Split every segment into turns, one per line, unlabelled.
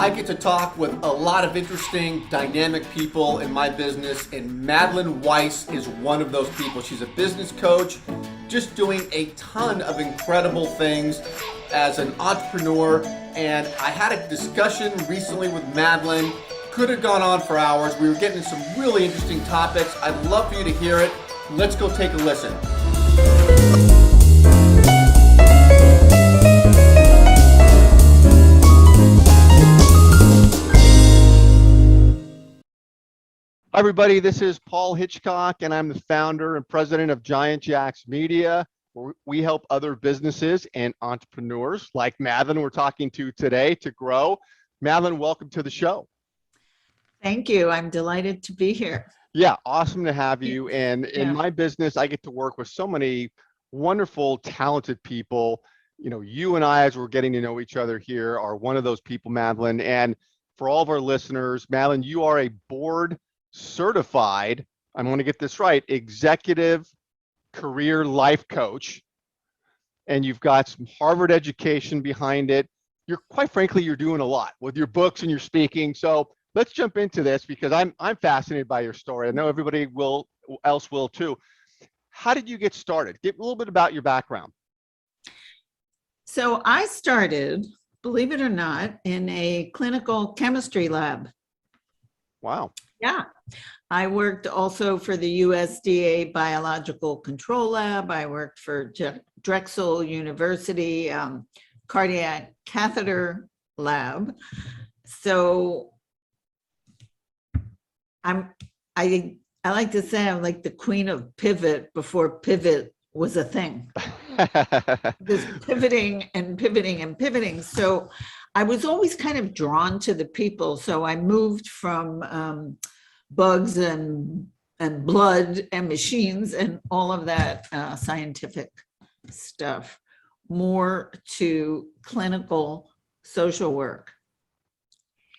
I get to talk with a lot of interesting, dynamic people in my business, and Madelaine Weiss is one of those people. She's a business coach, just doing a ton of incredible things as an entrepreneur. And I had a discussion recently with Madelaine. Could have gone on for hours. We were getting into some really interesting topics. I'd love for you to hear it. Let's go take a listen. Hi, everybody. This is Paul Hitchcock, and I'm the founder and president of Giant Jacks Media. We help other businesses and entrepreneurs like Madelaine we're talking to today to grow. Madelaine, welcome to the show.
Thank you. I'm delighted to be here.
Yeah, awesome to have you. And in my business, I get to work with so many wonderful, talented people. You know, you and I, as we're getting to know each other here, are one of those people, Madelaine. And for all of our listeners, Madelaine, you are a board certified, I'm going to get this right, executive career life coach, and you've got some Harvard education behind it. You're quite frankly, you're doing a lot with your books and your speaking. So let's jump into this because I'm fascinated by your story. I know everybody else will too. How did you get started? Give a little bit about your background.
So I started, believe it or not, in a clinical chemistry lab.
Wow.
Yeah. I worked also for the USDA Biological Control Lab. I worked for Drexel University Cardiac Catheter Lab. So I like to say I'm like the queen of pivot before pivot was a thing. Just pivoting and pivoting and pivoting. So I was always kind of drawn to the people. So I moved from bugs and blood and machines and all of that scientific stuff, more to clinical social work.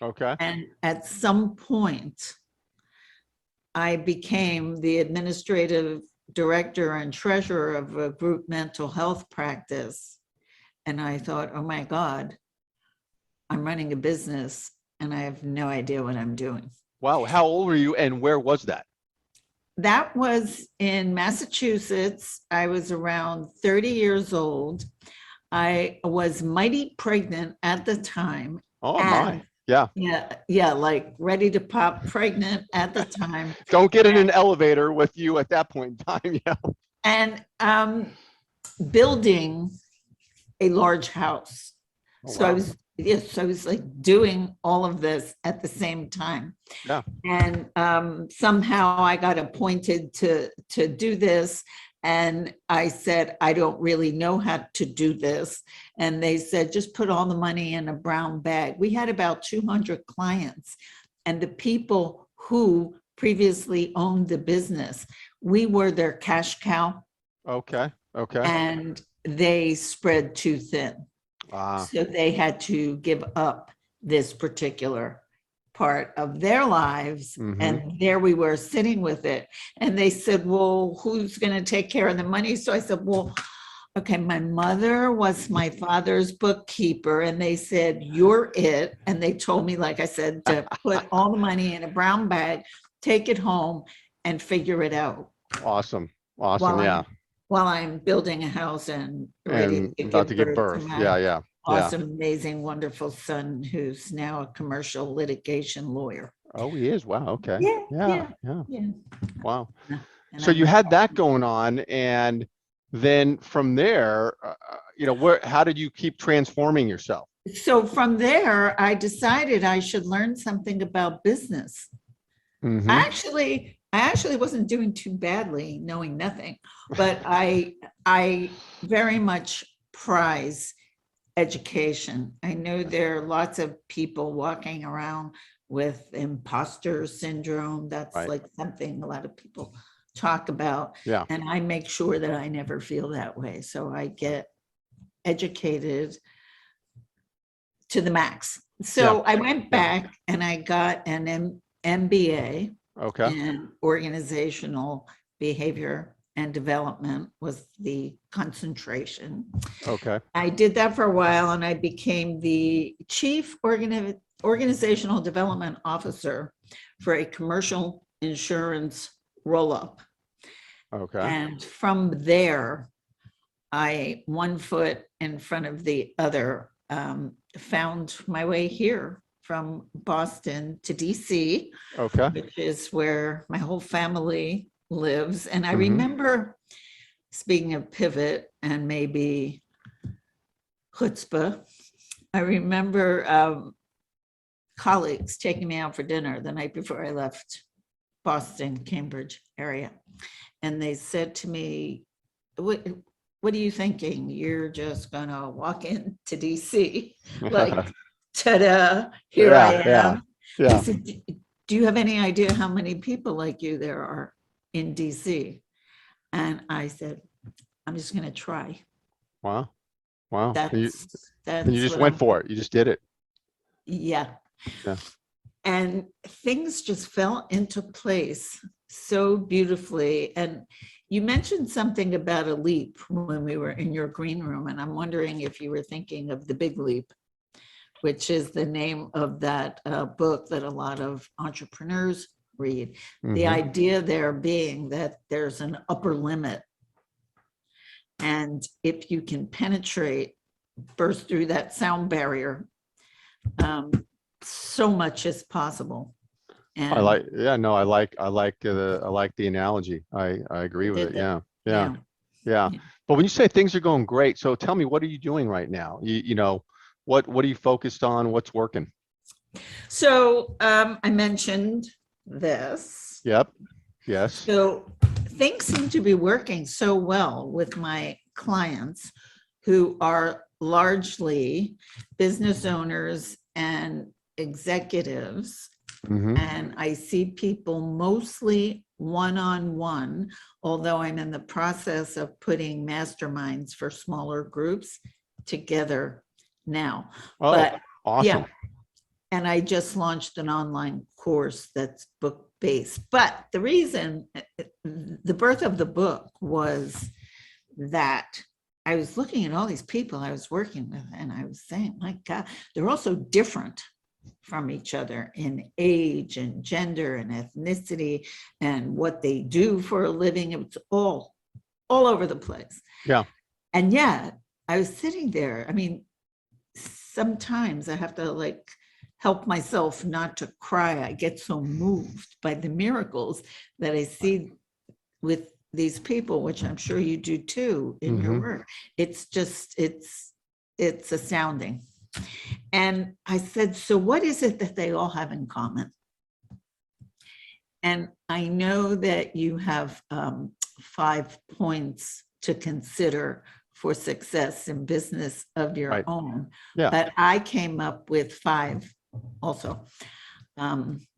Okay.
And at some point, I became the administrative director and treasurer of a group mental health practice. And I thought, oh my God, I'm running a business and I have no idea what I'm doing.
Wow. How old were you and where was that?
That was in Massachusetts. I was around 30 years old. I was mighty pregnant at the time.
Oh my. Yeah.
Yeah, like ready to pop, pregnant at the time.
Don't get in an elevator with you at that point in time. Yeah.
And building a large house.
Oh,
so
wow.
I was like doing all of this at the same time.
Yeah.
And somehow I got appointed to do this. And I said, I don't really know how to do this. And they said, just put all the money in a brown bag. We had about 200 clients. And the people who previously owned the business, we were their cash cow.
Okay.
And they spread too thin. So they had to give up this particular part of their lives. Mm-hmm. And there we were sitting with it. And they said, well, who's going to take care of the money? So I said, well, okay, my mother was my father's bookkeeper. And they said, you're it. And they told me, like I said, to put all the money in a brown bag, take it home and figure it out.
Awesome. Yeah.
While I'm building a house and ready
to give birth. Yeah.
Awesome, amazing, wonderful son who's now a commercial litigation lawyer.
Oh, he is. Wow. Okay.
Yeah.
Wow. So you had that going on, and then from there, how did you keep transforming yourself?
So from there, I decided I should learn something about business. Mm-hmm. I actually wasn't doing too badly, knowing nothing, but I very much prize education. I know there are lots of people walking around with imposter syndrome. That's right. Like something a lot of people talk about.
Yeah.
And I make sure that I never feel that way. So I get educated to the max. So I went back and I got an MBA in organizational behavior and development was the concentration.
Okay.
I did that for a while, and I became the chief organizational development officer for a commercial insurance roll-up.
Okay.
And from there, I, one foot in front of the other, found my way here from Boston to DC,
Okay.
which is where my whole family lives. And I
Mhm.
remember, speaking of pivot and maybe chutzpah, I remember colleagues taking me out for dinner the night before I left Boston, Cambridge area. And they said to me, what are you thinking? You're just gonna walk into DC, like, ta-da, here I am.
Yeah.
They said, do you have any idea how many people like you there are in DC? And I said, I'm just gonna try.
Wow. Wow. And you
That's
just
what
went
I'm,
for it. You just did it.
yeah.
Yeah.
And things just fell into place so beautifully. And you mentioned something about a leap when we were in your green room, and I'm wondering if you were thinking of The Big Leap, which is the name of that book that a lot of entrepreneurs read. The
Mhm.
idea there being that there's an upper limit. And if you can penetrate, burst through that sound barrier, so much is possible. And
I like, yeah, no, I like the analogy. I agree with it. Yeah. Yeah. Yeah.
Yeah.
But when you say things are going great, so tell me, what are you doing right now? You know, what are you focused on? What's working?
So I mentioned this.
Yep. Yes.
So things seem to be working so well with my clients, who are largely business owners and executives.
Mhm.
And I see people mostly one-on-one, although I'm in the process of putting masterminds for smaller groups together now.
Oh,
But
awesome.
yeah, and I just launched an online course that's book-based. But the reason, the birth of the book was that I was looking at all these people I was working with, and I was saying, my God, they're all so different from each other in age and gender and ethnicity and what they do for a living. It's all over the place.
Yeah.
And yet I was sitting there. I mean, sometimes I have to like help myself not to cry. I get so moved by the miracles that I see with these people, which I'm sure you do too in your work. It's just, it's astounding. And I said, so what is it that they all have in common? And I know that you have 5 points to consider for success in business of your own.
Yeah.
But I came up with 5 also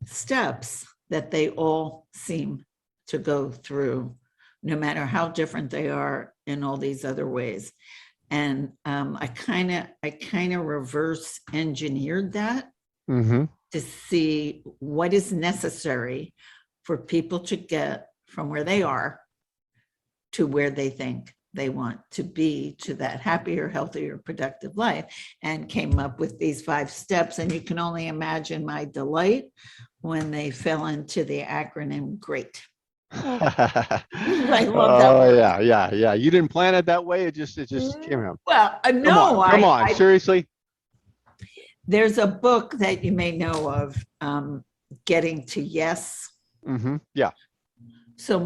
steps that they all seem to go through, no matter how different they are in all these other ways. And I kind of reverse engineered that to see what is necessary for people to get from where they are to where they think they want to be, to that happier, healthier, productive life, and came up with these 5 steps. And you can only imagine my delight when they fell into the acronym GREAT. I love that word.
Yeah. You didn't plan it that way. It just came out.
Well, no,
Come on, seriously.
There's a book that you may know of, Getting to Yes.
Yeah.
So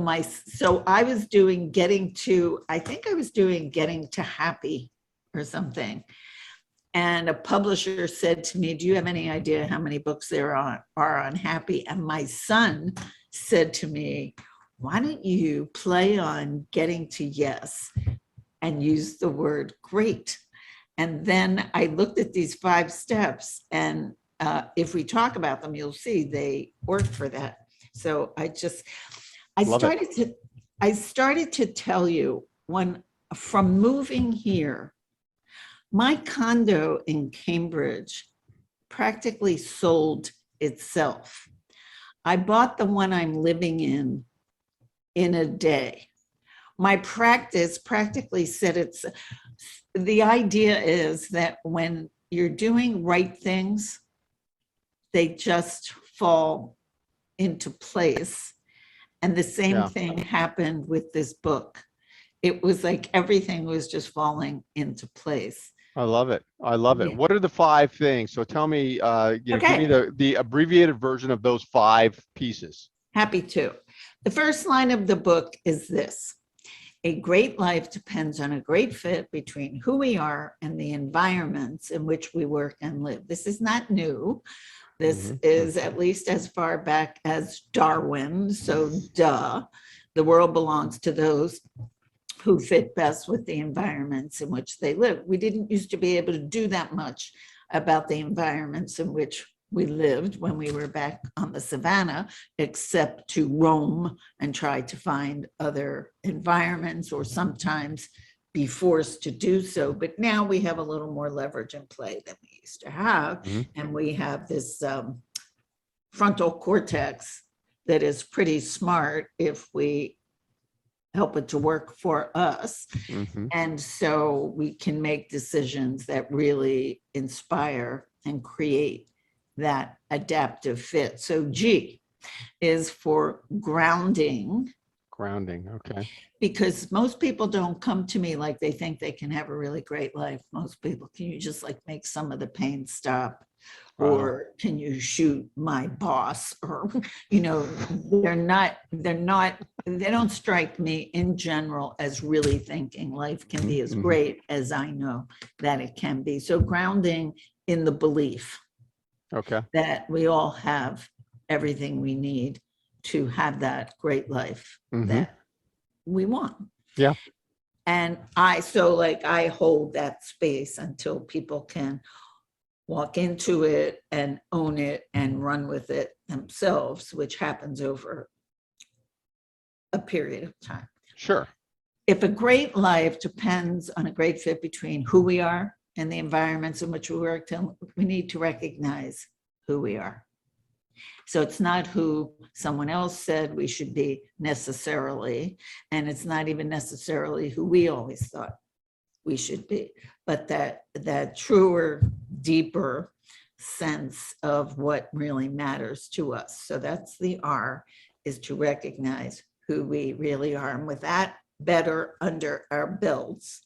I was doing Getting to, I think I was doing Getting to Happy or something. And a publisher said to me, do you have any idea how many books there are on happy? And my son said to me, why don't you play on Getting to Yes and use the word great? And then I looked at these 5 steps, and if we talk about them, you'll see they work for that. So I started to tell you, when from moving here, my condo in Cambridge practically sold itself. I bought the one I'm living in a day. my practice practically said the idea is that when you're doing right things, they just fall into place. And the same thing happened with this book. It was like everything was just falling into place.
I love it. I love it. What are the 5 things? So tell me, give me the abbreviated version of those 5 pieces.
Happy to. The first line of the book is this: a great life depends on a great fit between who we are and the environments in which we work and live. This is not new. This is at least as far back as Darwin. So, duh, the world belongs to those who fit best with the environments in which they live. We didn't used to be able to do that much about the environments in which we lived when we were back on the savannah, except to roam and try to find other environments, or sometimes be forced to do so. But now we have a little more leverage in play than we used to have. And we have this frontal cortex that is pretty smart if we help it to work for us. And so we can make decisions that really inspire and create that adaptive fit. So G is for grounding.
Grounding, okay.
Because most people don't come to me like they think they can have a really great life. Most people, can you just like make some of the pain stop? Or can you shoot my boss? Or, you know, they don't strike me in general as really thinking life can be as great as I know that it can be. So grounding in the belief that we all have everything we need to have that great life that we want.
Yeah.
And I hold that space until people can walk into it and own it and run with it themselves, which happens over a period of time.
Sure.
If a great life depends on a great fit between who we are and the environments in which we work, then we need to recognize who we are. So it's not who someone else said we should be necessarily, and it's not even necessarily who we always thought we should be, but that truer, deeper sense of what really matters to us. So that's the R, is to recognize who we really are. And with that better under our belts,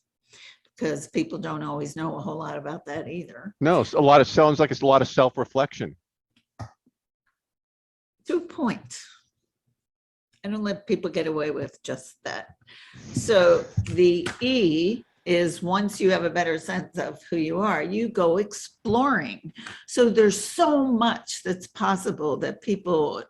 because people don't always know a whole lot about that either.
No, sounds like it's a lot of self-reflection.
To a point. I don't let people get away with just that. So the E is, once you have a better sense of who you are, you go exploring. So there's so much that's possible that people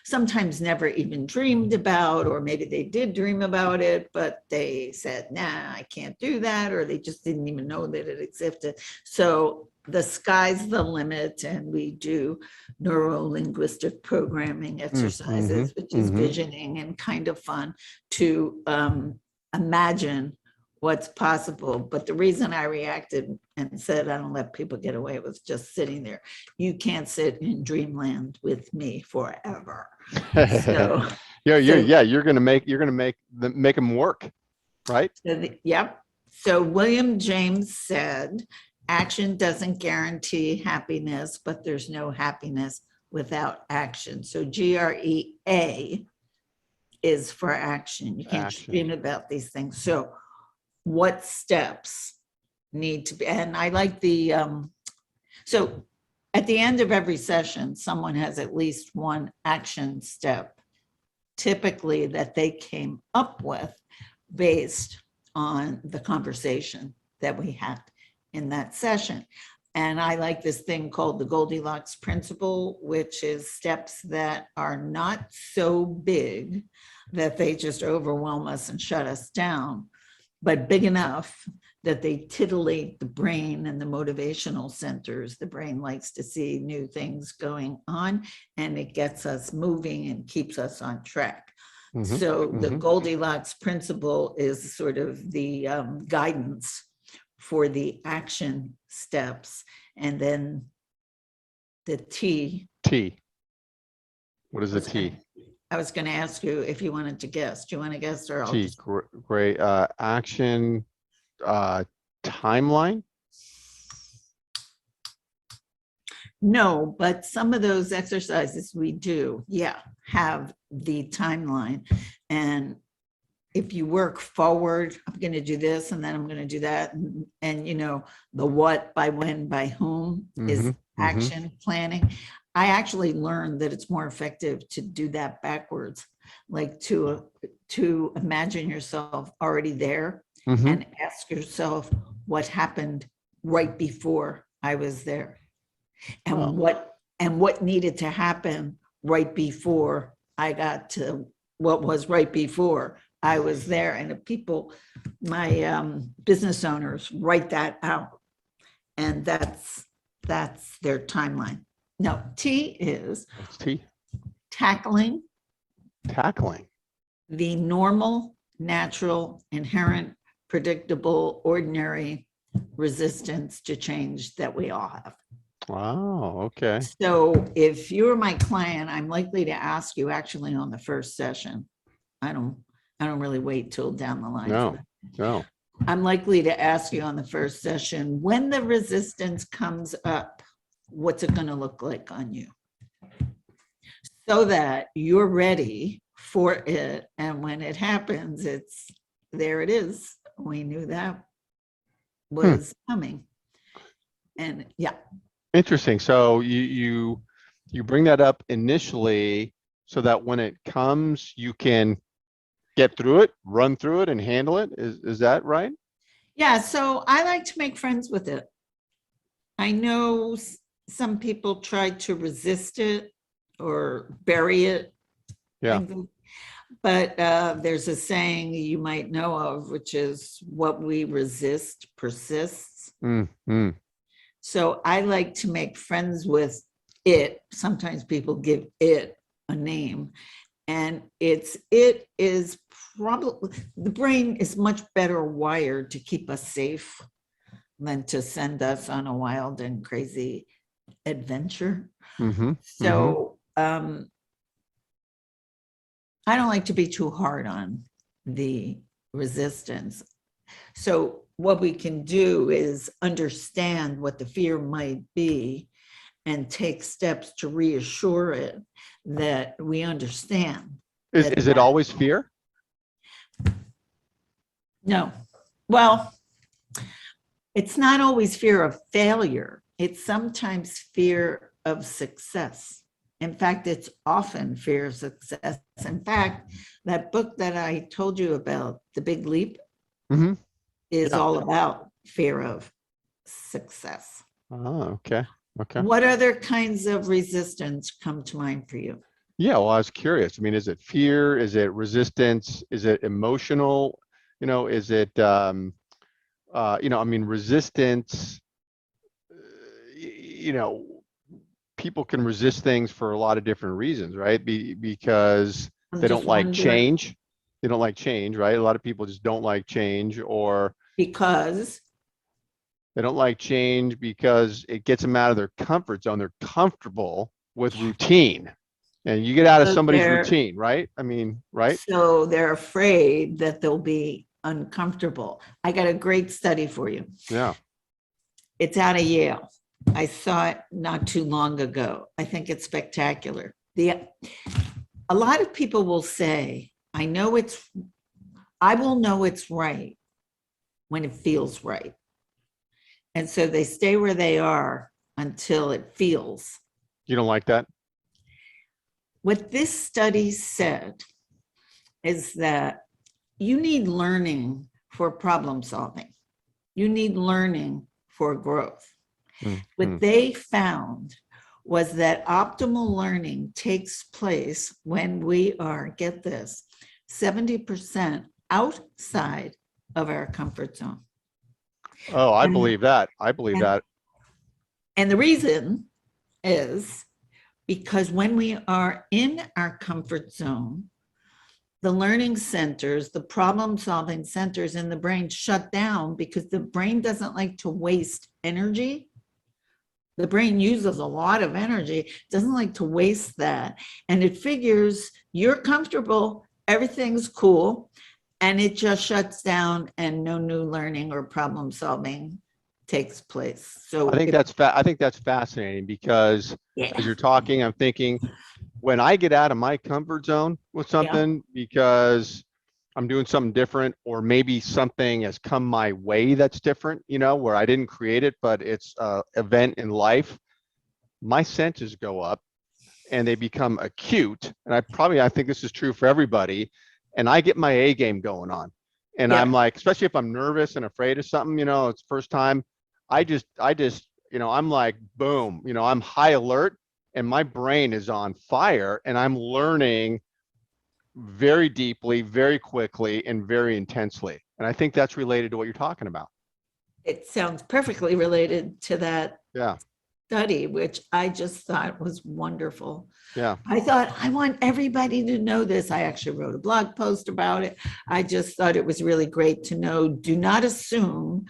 sometimes never even dreamed about, or maybe they did dream about it, but they said, nah, I can't do that, or they just didn't even know that it existed. So the sky's the limit, and we do neuro-linguistic programming exercises, which is visioning and kind of fun to imagine what's possible. But the reason I reacted and said I don't let people get away was just sitting there. You can't sit in dreamland with me forever. So
you're gonna make them work, right?
Yep. So William James said, action doesn't guarantee happiness, but there's no happiness without action. So GREA is for action. You can't dream about these things. So what steps need to be, and I like the, so at the end of every session, someone has at least one action step, typically that they came up with based on the conversation that we had in that session. And I like this thing called the Goldilocks principle, which is steps that are not so big that they just overwhelm us and shut us down, but big enough that they titillate the brain and the motivational centers. The brain likes to see new things going on, and it gets us moving and keeps us on track. So the Goldilocks principle is sort of the guidance for the action steps. And then the T.
What is the T?
I was going to ask you if you wanted to guess. Do you want to guess, or I'll
Gee,
just?
great. Action timeline.
No, but some of those exercises we do, have the timeline. And if you work forward, I'm going to do this, and then I'm going to do that. And the what, by when, by whom is action planning. I actually learned that it's more effective to do that backwards, like to imagine yourself already there and ask yourself what happened right before I was there. And what needed to happen right before I got to what was right before I was there. And if people, my business owners, write that out, and that's their timeline. No, T is
What's T?
Tackling
the
normal, natural, inherent, predictable, ordinary resistance to change that we all have.
Wow. Okay.
So if you're my client, I'm likely to ask you actually on the first session. I don't really wait till down the line.
No.
I'm likely to ask you on the first session, when the resistance comes up, what's it going to look like on you? So that you're ready for it. And when it happens, there it is. We knew that was coming. And
Interesting. So you bring that up initially so that when it comes, you can get through it, run through it, and handle it. Is that right?
Yeah. So I like to make friends with it. I know some people try to resist it or bury it.
Yeah.
But there's a saying you might know of, which is what we resist persists. So I like to make friends with it. Sometimes people give it a name, and it is probably, the brain is much better wired to keep us safe than to send us on a wild and crazy adventure. So I don't like to be too hard on the resistance. So what we can do is understand what the fear might be and take steps to reassure it that we understand.
Is it always fear?
No. Well, it's not always fear of failure. It's sometimes fear of success. In fact, it's often fear of success. In fact, that book that I told you about, The Big Leap, is all about fear of success.
Oh, okay.
What other kinds of resistance come to mind for you?
Yeah, well, I was curious. I mean, is it fear? Is it resistance? Is it emotional? Is it, I mean, resistance, people can resist things for a lot of different reasons, right? Because they don't like change. They don't like change, right? A lot of people just don't like change, or
because
they don't like change because it gets them out of their comfort zone. They're comfortable with routine, and you get out of somebody's routine, right? I mean, right?
So they're afraid that they'll be uncomfortable. I got a great study for you.
Yeah.
It's out of Yale. I saw it not too long ago. I think it's spectacular. A lot of people will say, I will know it's right when it feels right. And so they stay where they are until it feels.
You don't like that?
What this study said is that you need learning for problem solving. You need learning for growth. What they found was that optimal learning takes place when we are, get this, 70% outside of our comfort zone.
Oh, I believe that. I believe that.
And the reason is because when we are in our comfort zone, the learning centers, the problem-solving centers in the brain shut down because the brain doesn't like to waste energy The brain uses a lot of energy, it doesn't like to waste that. And it figures you're comfortable, everything's cool, and it just shuts down and no new learning or problem solving takes place. So
I think that's fascinating because as
yeah,
you're talking, I'm thinking when I get out of my comfort zone with
yeah,
something because I'm doing something different, or maybe something has come my way that's different, where I didn't create it, but it's a event in life, my senses go up and they become acute. And I think this is true for everybody. And I get my A game going on. And I'm
yeah.
like, especially if I'm nervous and afraid of something, it's first time, I'm like, boom, I'm high alert and my brain is on fire and I'm learning very deeply, very quickly, and very intensely. And I think that's related to what you're talking about.
It sounds perfectly related to that
Yeah.
study, which I just thought was wonderful.
Yeah.
I thought, I want everybody to know this. I actually wrote a blog post about it. I just thought it was really great to know. Do not assume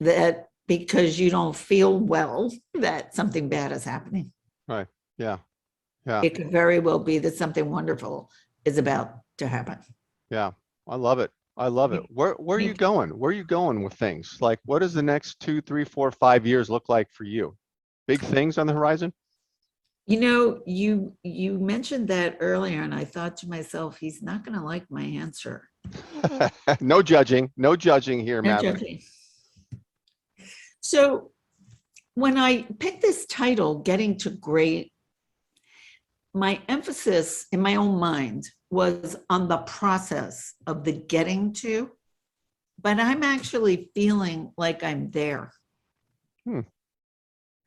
that because you don't feel well, that something bad is happening.
Right. Yeah. Yeah.
It could very well be that something wonderful is about to happen.
Yeah. I love it. I love it. Where are you going? Where are you going with things? Like, what does the next 2, 3, 4, 5 years look like for you? Big things on the horizon?
You mentioned that earlier, and I thought to myself, he's not going to like my answer.
No judging. No judging here,
No
Madelaine.
joking. So when I picked this title, Getting to Great, my emphasis in my own mind was on the process of the getting to, but I'm actually feeling like I'm there.
Hmm.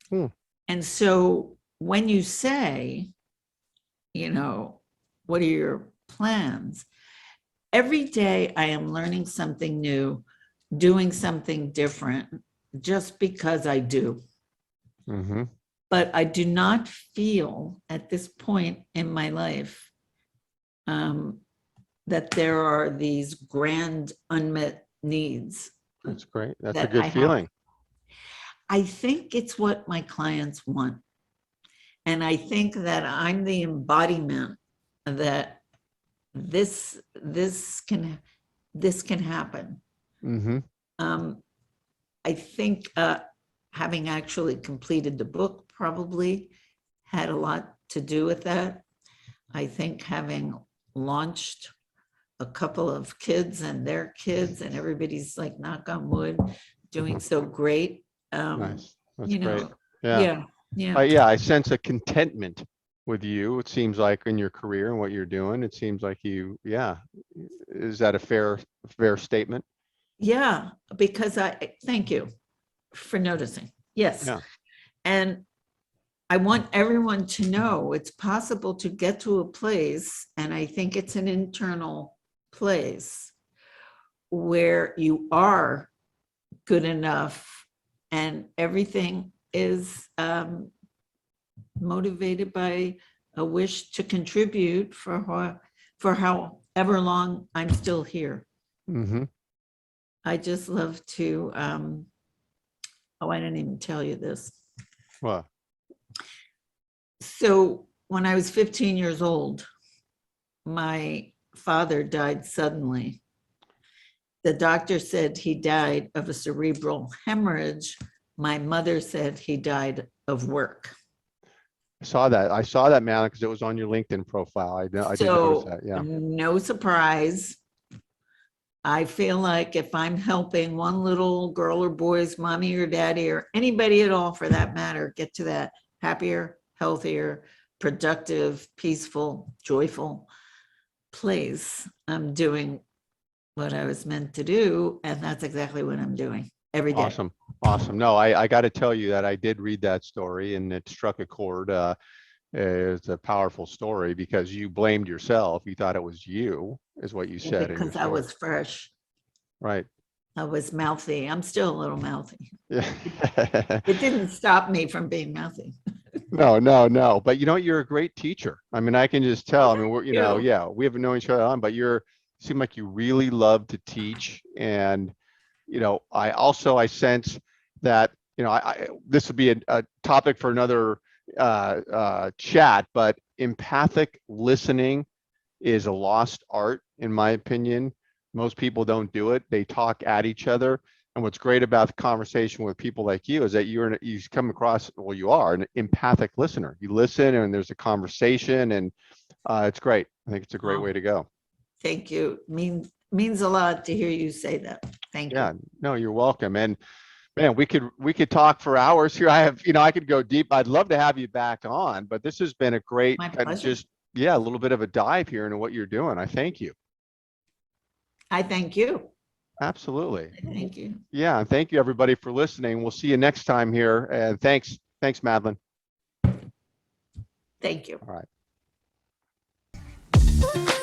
Hmm.
And so when you say, what are your plans? Every day I am learning something new, doing something different, just because I do.
Mm-hmm.
But I do not feel at this point in my life that there are these grand unmet needs.
That's great. That's a
that
good
I have.
feeling.
I think it's what my clients want. And I think that I'm the embodiment that this can happen.
Mm-hmm.
I think having actually completed the book probably had a lot to do with that. I think having launched a couple of kids and their kids, and everybody's like, knock on wood, doing so great.
Nice. That's great.
Yeah.
Yeah. I sense a contentment with you. It seems like in your career and what you're doing, it seems like yeah. Is that a fair statement?
Yeah, because thank you for noticing. Yes.
Yeah.
And I want everyone to know it's possible to get to a place, and I think it's an internal place where you are good enough and everything is motivated by a wish to contribute for however long I'm still here.
Mm-hmm.
I just love to, I didn't even tell you this.
What?
So when I was 15 years old, my father died suddenly. The doctor said he died of a cerebral hemorrhage. My mother said he died of work.
I saw that, Malin, because it was on your LinkedIn profile. I did notice that. Yeah.
No surprise. I feel like if I'm helping one little girl or boy's mommy or daddy or anybody at all for that matter get to that happier, healthier, productive, peaceful, joyful place, I'm doing what I was meant to do. And that's exactly what I'm doing every day.
Awesome. Awesome. No, I got to tell you that I did read that story and it struck a chord. It's a powerful story because you blamed yourself. You thought it was you, is what you said in your
Because I
story.
was fresh.
Right.
I was mouthy. I'm still a little mouthy.
Yeah.
It didn't stop me from being mouthy.
No. But you're a great teacher. I mean, I can just tell. I mean,
You.
yeah, we haven't known each other on, but you seem like you really love to teach. And, I sense that this would be a topic for another chat, but empathic listening is a lost art, in my opinion. Most people don't do it. They talk at each other. And what's great about the conversation with people like you is that you come across, well, you are an empathic listener. You listen and there's a conversation, and it's great. I think it's a great way to go.
Thank you. Means a lot to hear you say that. Thank you.
Yeah, no, you're welcome. And man, we could talk for hours here. I could go deep. I'd love to have you back on, but this has been a great kind of just, a little bit of a dive here into what you're doing. I thank you.
I thank you.
Absolutely.
Thank you.
Yeah, thank you everybody for listening. We'll see you next time here. And thanks, Madelaine.
Thank you.
All right.